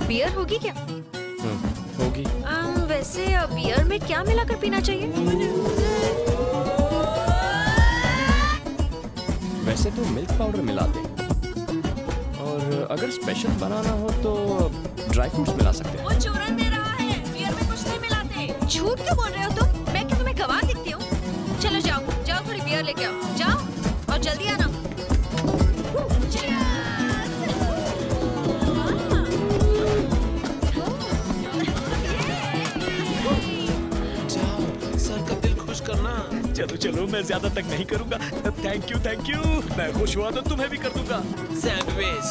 Beer होगी क्या? होगी। वैसे बियर में क्या मिलाकर पीना चाहिए? वैसे तो मिल्क पाउडर मिलाते हैं, और अगर स्पेशल बनाना हो तो ड्राई फ्रूट्स मिला सकते हैं। वो चूरन दे रहा है, बियर में कुछ नहीं मिलाते। झूठ क्यों बोल रहे हो तुम? मैं क्या तुम्हें गवाह दिखती हूँ? चलो जाओ जाओ, थोड़ी बियर लेके आओ, जाओ और जल्दी आना। सर का दिल खुश करना। चलो चलो, मैं ज्यादा तक नहीं करूंगा। Thank you. मैं खुश हुआ तो तुम्हें भी कर दूंगा। सैंडविच।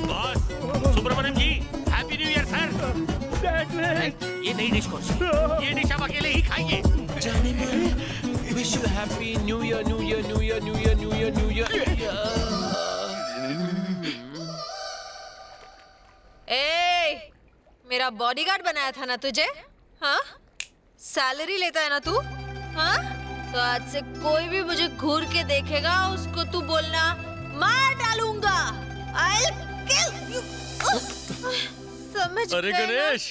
बॉस, सुब्रमण्यम जी, हैप्पी न्यू ईयर सर। ये नई डिश कौन सी? ये डिश आप अकेले ही खाइए। जाने मन, wish you happy new year, new year, new year, new year, new year, new year. ए, मेरा बॉडीगार्ड बनाया था ना तुझे? हाँ? सैलरी लेता है ना तू? हाँ? तो आज से कोई भी मुझे घूर के देखेगा, उसको तू बोलना मार डालूंगा। I'll kill you. समझ अरे गए ना? गणेश,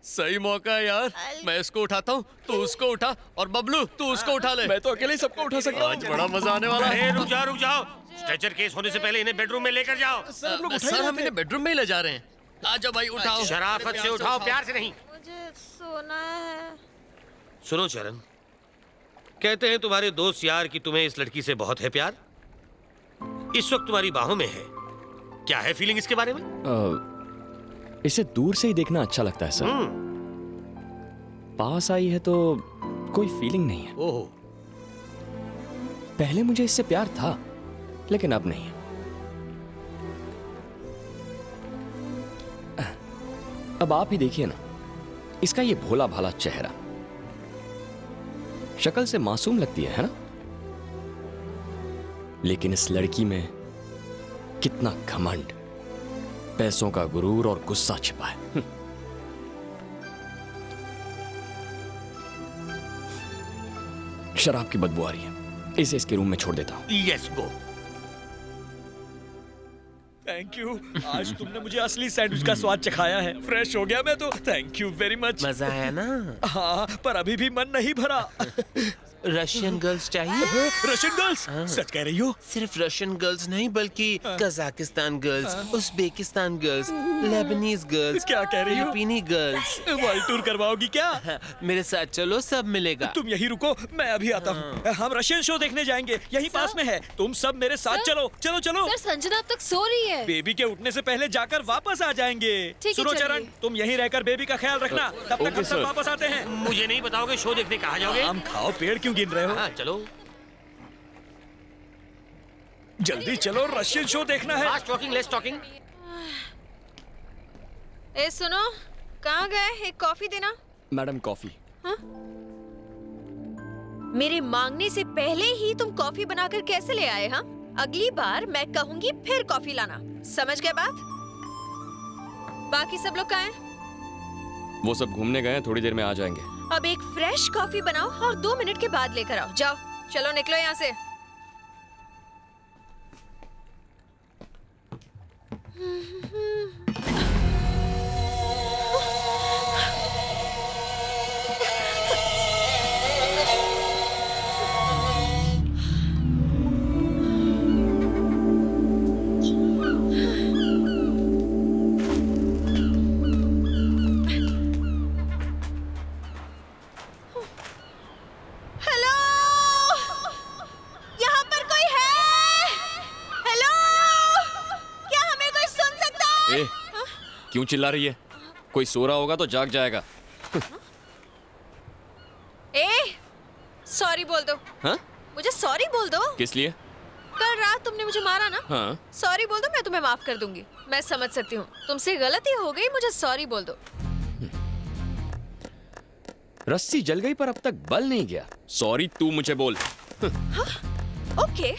सही मौका है यार। मैं इसको उठाता हूँ, तू उसको उठा, और बबलू तू उसको उठा ले। मैं तो अकेले ही सबको उठा सकता हूँ। आज बड़ा मजा आने वाला है। अरे रुक जाओ। स्ट्रेचर केस होने से पहले इन्हें बेडरूम में लेकर जाओ। सर हम इन्हें बेडरूम में ही ले जा रहे हैं। आजा भाई उठाओ। शराफत से उठाओ, प्यार से नहीं। मुझे सोना है। सुनो चरण, कहते हैं तुम्हारे दोस्त यार कि तुम्हें इस लड़की से बहुत है प्यार। इस वक्त तुम्हारी बाहों में है। क्या है फीलिंग इसके बारे में? इसे दूर से ही देखना अच्छा लगता है सर। पास आई है तो कोई फीलिंग नहीं है। ओहो, पहले मुझे इससे प्यार था, लेकिन अब नहीं है। अब आप ही देखिए ना, इसका ये भोला भाला चेहरा, शक्ल से मासूम लगती है ना? लेकिन इस लड़की में कितना घमंड, पैसों का गुरूर और गुस्सा छिपा है। शराब की बदबू आ रही है, इसे इसके रूम में छोड़ देता हूं। Yes go. Thank you. आज तुमने मुझे असली सैंडविच का स्वाद चखाया है। फ्रेश हो गया मैं तो। Thank you very much. मजा आया ना? हाँ, पर अभी भी मन नहीं भरा। रशियन गर्ल्स चाहिए? Russian girls? सच कह रही हो? सिर्फ रशियन गर्ल्स नहीं, बल्कि Kazakhstan girls, Uzbekistan girls, Lebanese girls, क्या कह रही हो? Filipino girls. वर्ल्ड टूर करवाओगी क्या? मेरे साथ चलो, सब मिलेगा। तुम यहीं रुको, मैं अभी आता हूँ। हम रशियन शो देखने जाएंगे, यहीं पास में है। तुम सब मेरे साथ चलो। चलो चलो। सर, संजना अब तक सो रही है। बेबी के उठने से पहले जाकर वापस आ जाएंगे। ठीक है, सुनो चलिए। चरण, तुम यहीं रहकर बेबी का ख्याल रखना। तब तक हम सब वापस आते हैं। मुझे नहीं बताओगे शो देखने कहाँ जाओगे? आम खाओ, पेड़ क्यों गिन रहे हो? हाँ चलो। जल्दी चलो, रशियन शो देखना है। Fast talking, less talking. ए सुनो, कहाँ गए? एक कॉफी देना। Madam coffee. मेरे मांगने से पहले ही तुम कॉफी बनाकर कैसे ले आए? हाँ, अगली बार मैं कहूंगी फिर कॉफी लाना। समझ गए बात? बाकी सब लोग कहाँ हैं? वो सब घूमने गए हैं, थोड़ी देर में आ जाएंगे। अब एक फ्रेश कॉफी बनाओ और 2 मिनट के बाद लेकर आओ। जाओ, चलो निकलो यहाँ से। हेलो, यहाँ पर कोई है? हेलो, क्या हमें कोई सुन सकता है? ए, क्यों चिल्ला रही है? कोई सो रहा होगा तो जाग जाएगा। ए, सॉरी बोल दो। हाँ? मुझे सॉरी बोल दो। किस लिए? कल रात तुमने मुझे मारा ना? हाँ। सॉरी बोल दो, मैं तुम्हें माफ कर दूंगी। मैं समझ सकती हूँ, तुमसे गलती हो गई, मुझे सॉरी बोल दो। रस्सी जल गई पर अब तक बल नहीं गया। सॉरी तू मुझे बोल। ओके,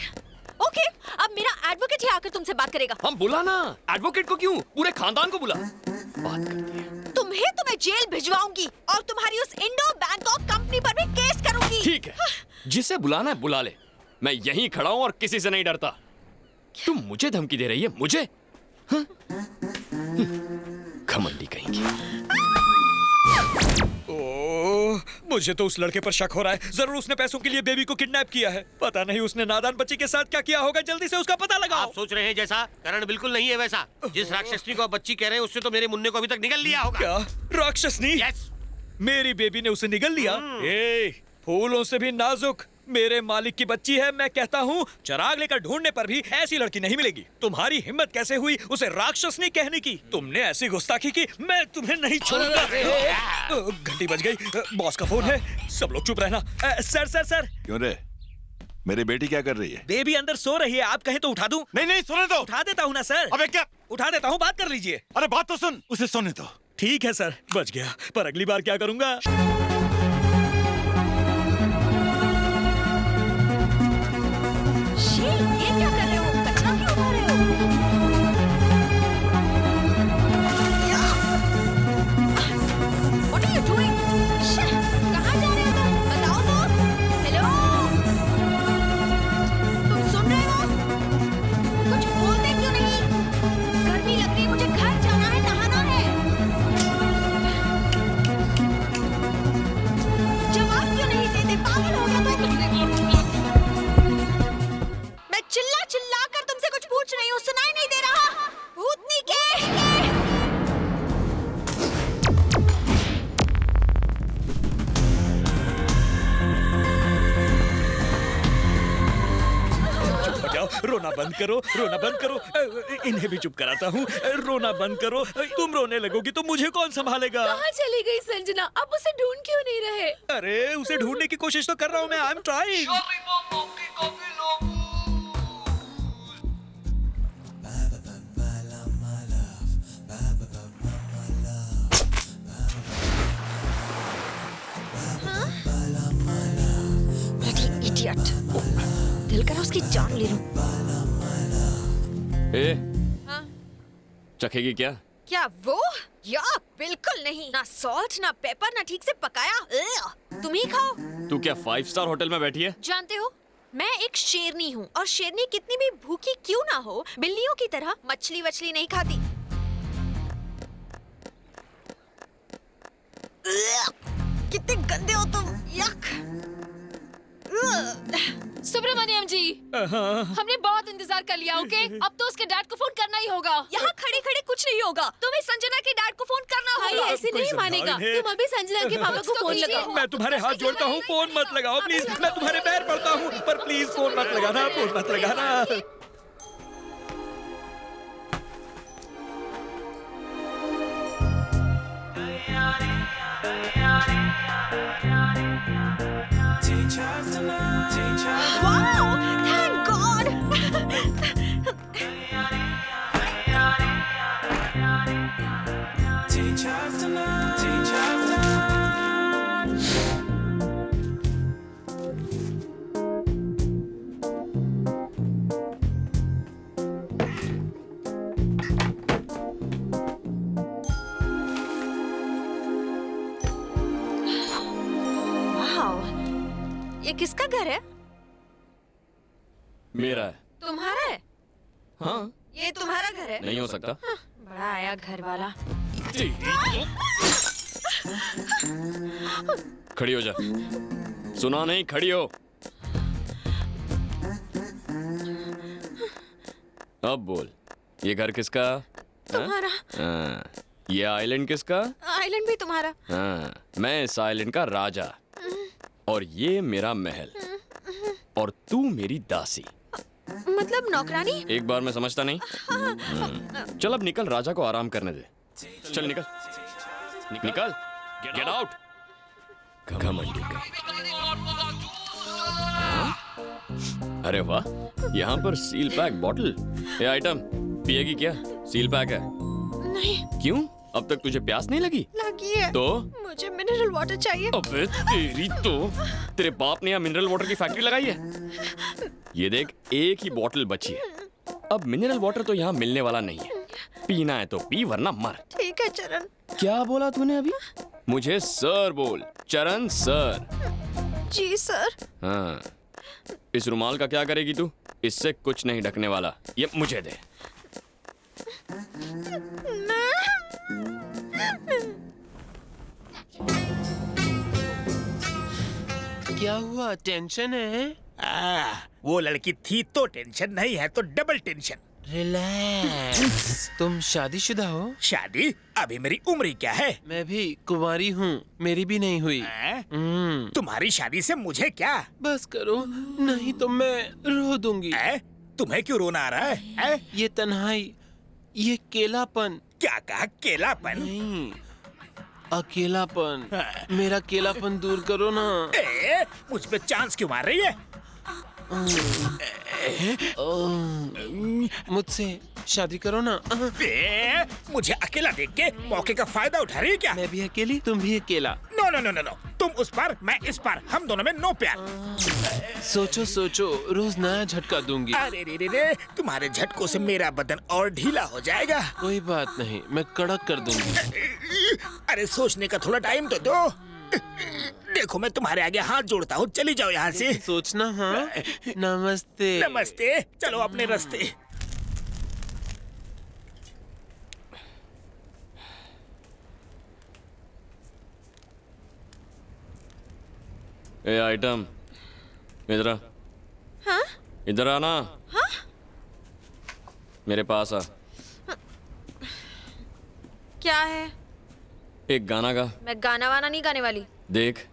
ओके, अब मेरा एडवोकेट ही आकर तुमसे बात करेगा। हम बुला ना, एडवोकेट को क्यों? पूरे खानदान को बुला। बात करती है? तो मैं जेल भिजवाऊंगी और तुम्हारी उस इंडो बैंकॉक कंपनी पर भी केस करूंगी। ठीक है, जिसे बुलाना है बुला ले। मैं यहीं खड़ा हूं और किसी से नहीं डरता। तुम मुझे धमकी दे रही है? मुझे? हाँ? घमंडी कहेंगी। ओह, मुझे तो उस लड़के पर शक हो रहा है। जरूर उसने पैसों के लिए बेबी को किडनैप किया है। पता नहीं उसने नादान बच्ची के साथ क्या किया होगा। जल्दी से उसका पता लगाओ। आप सोच रहे हैं जैसा, करण बिल्कुल नहीं है वैसा। जिस राक्षसनी को आप बच्ची कह रहे हैं उससे तो मेरे मुन्ने को अभी तक निगल लिया होगा। क्या राक्षसनी? यस। मेरी बेबी ने उसे निगल लिया? ए, फूलों से भी नाजुक मेरे मालिक की बच्ची है। मैं कहता हूँ चिराग लेकर ढूंढने पर भी ऐसी लड़की नहीं मिलेगी। तुम्हारी हिम्मत कैसे हुई उसे राक्षसनी कहने की? तुमने ऐसी गुस्ताखी की, मैं तुम्हें नहीं छोड़ूंगा। घंटी बज गई। बॉस का फोन है। सब लोग चुप रहना। Sir sir sir. क्यों रे? मेरी बेटी क्या कर रही है? बेबी अंदर सो रही है। आप कहें तो उठा दूं? नहीं नहीं, सोने दो। उठा देता हूँ ना सर। अबे क्या? उठा देता हूँ, बात कर लीजिए। अरे बात तो सुन, उसे सोने दो। ठीक है सर, बच गया। पर अगली बार क्या करूंगा? ये क्या कर रहे हो? कचरा क्यों उठा रहे हो? What are you doing? कहाँ जा रहे हो तुम? बताओ तो। हेलो? तुम सुन रहे हो? कुछ बोलते क्यों नहीं? गर्मी लग रही है, मुझे घर जाना है, नहाना है। जवाब क्यों नहीं देते? पागल हो गया तुम? मैं चिल्ला चिल्ला कर तुमसे कुछ पूछ रही हूँ, सुनाई नहीं दे रहा? भूतनी के चुप हो जाओ। रोना बंद करो, रोना बंद करो। इन्हें भी चुप कराता हूँ। रोना बंद करो। तुम रोने लगोगी तो मुझे कौन संभालेगा? कहाँ चली गई संजना? आप उसे ढूंढ क्यों नहीं रहे? अरे उसे ढूंढने की कोशिश तो कर रहा हूँ मैं। I am trying. इडियट। दिल करा उसकी जान ले लूं। ए, हाँ? चखेगी क्या? क्या वो? या बिल्कुल नहीं। ना सॉल्ट ना पेपर ना ठीक से पकाया। तुम ही खाओ। तू क्या 5 स्टार होटल में बैठी है? जानते हो, मैं एक शेरनी हूँ और शेरनी कितनी भी भूखी क्यों ना हो, बिल्लियों की तरह मछली वछली नहीं खाती। कितने गंदे हो तुम। यक। सुब्रमण्यम जी, हमने बहुत इंतजार कर लिया। ओके, अब तो उसके डैड को फोन करना ही होगा। यहाँ खड़े खड़े कुछ नहीं होगा। तुम्हें संजना के डैड को फोन करना भाई होगा। ऐसे नहीं मानेगा। है। तुम अभी संजना के पापा को फोन लगाओ। मैं तुम्हारे हाथ जोड़ता हूँ, फोन मत लगाओ प्लीज। मैं तुम्हारे पैर पड़ता हूँ, पर प्लीज फोन मत लगाना, फोन मत लगाना। Wow! Thank God! Wow! ये किसका घर है? मेरा है। तुम्हारा है? हाँ, ये तुम्हारा घर है? नहीं हो सकता। बड़ा आया घर वाला। खड़ी हो जा। सुना नहीं? खड़ी हो। अब बोल, ये घर किसका? तुम्हारा। हाँ, ये आइलैंड किसका? आइलैंड भी तुम्हारा। हाँ, मैं इस आइलैंड का राजा और ये मेरा महल और तू मेरी दासी। मतलब नौकरानी? एक बार में समझता नहीं? चल अब निकल, राजा को आराम करने दे। चल निकल, निकल, गेट आउट। घमंडी का। अरे वाह, यहाँ पर सील पैक बॉटल। ये आइटम पिएगी क्या? सील पैक है। नहीं। क्यों? अब तक तुझे प्यास नहीं लगी? लगी है। तो मुझे मिनरल वाटर चाहिए। अबे तेरी तो, तेरे बाप ने यहाँ मिनरल वाटर की फैक्ट्री लगाई है? ये देख, एक ही बॉटल बची है। अब मिनरल वाटर तो यहाँ मिलने वाला नहीं है। पीना है तो पी वरना मर। ठीक है चरण। क्या बोला तूने अभी? मुझे सर बोल, चरण सर। जी सर। हाँ, इस रुमाल का क्या करेगी तू? इससे कुछ नहीं ढकने वाला, ये मुझे दे। क्या हुआ, टेंशन है? वो लड़की थी तो टेंशन, नहीं है तो डबल टेंशन। रिलैक्स। तुम शादीशुदा हो? शादी? अभी मेरी उम्र ही क्या है? मैं भी कुंवारी हूँ, मेरी भी नहीं हुई। तुम्हारी शादी से मुझे क्या? बस करो, नहीं तो मैं रो दूंगी। तुम्हें क्यों रोना आ रहा है? ये तन्हाई, ये केलापन। क्या कहा? केलापन? नहीं, अकेलापन। मेरा केलापन दूर करो ना। मुझ पे चांस क्यों मार रही है? मुझसे शादी करो ना। मुझे अकेला देख के मौके का फायदा उठा रही है क्या? मैं भी अकेली, तुम भी अकेला। No no no no no, तुम उस पार मैं इस पार, हम दोनों में नो प्यार। सोचो सोचो, रोज नया झटका दूंगी। अरे रे रे रे, तुम्हारे झटकों से मेरा बदन और ढीला हो जाएगा। कोई बात नहीं, मैं कड़क कर दूंगी। अरे सोचने का थोड़ा टाइम तो दो। देखो मैं तुम्हारे आगे हाथ जोड़ता हूँ, चली जाओ यहाँ से। सोचना। हाँ, नमस्ते। नमस्ते, चलो अपने रास्ते। ए आइटम, इधर आ। हाँ? इधर आना। हाँ? मेरे पास आ। क्या है? एक गाना गा। मैं गाना वाना नहीं गाने वाली। देख,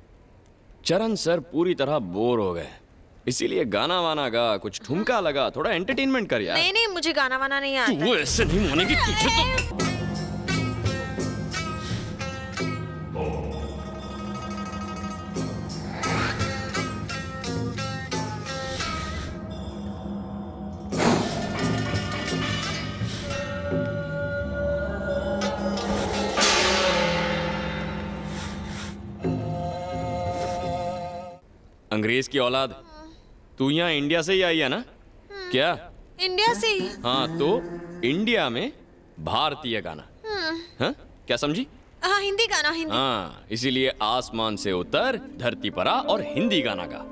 चरण सर पूरी तरह बोर हो गए, इसीलिए गाना वाना गा, कुछ ठुमका लगा, थोड़ा एंटरटेनमेंट कर यार। नहीं नहीं, मुझे गाना वाना नहीं आता। तू ऐसे नहीं मानेगी तुझे तो। अंग्रेज की औलाद, तू यहाँ इंडिया से ही आई है ना? क्या? इंडिया से ही। हाँ, तो इंडिया में भारतीय गाना। हाँ, क्या समझी? हाँ, हिंदी गाना, हिंदी। हाँ, इसीलिए आसमान से उतर, धरती पर आ और हिंदी गाना गा।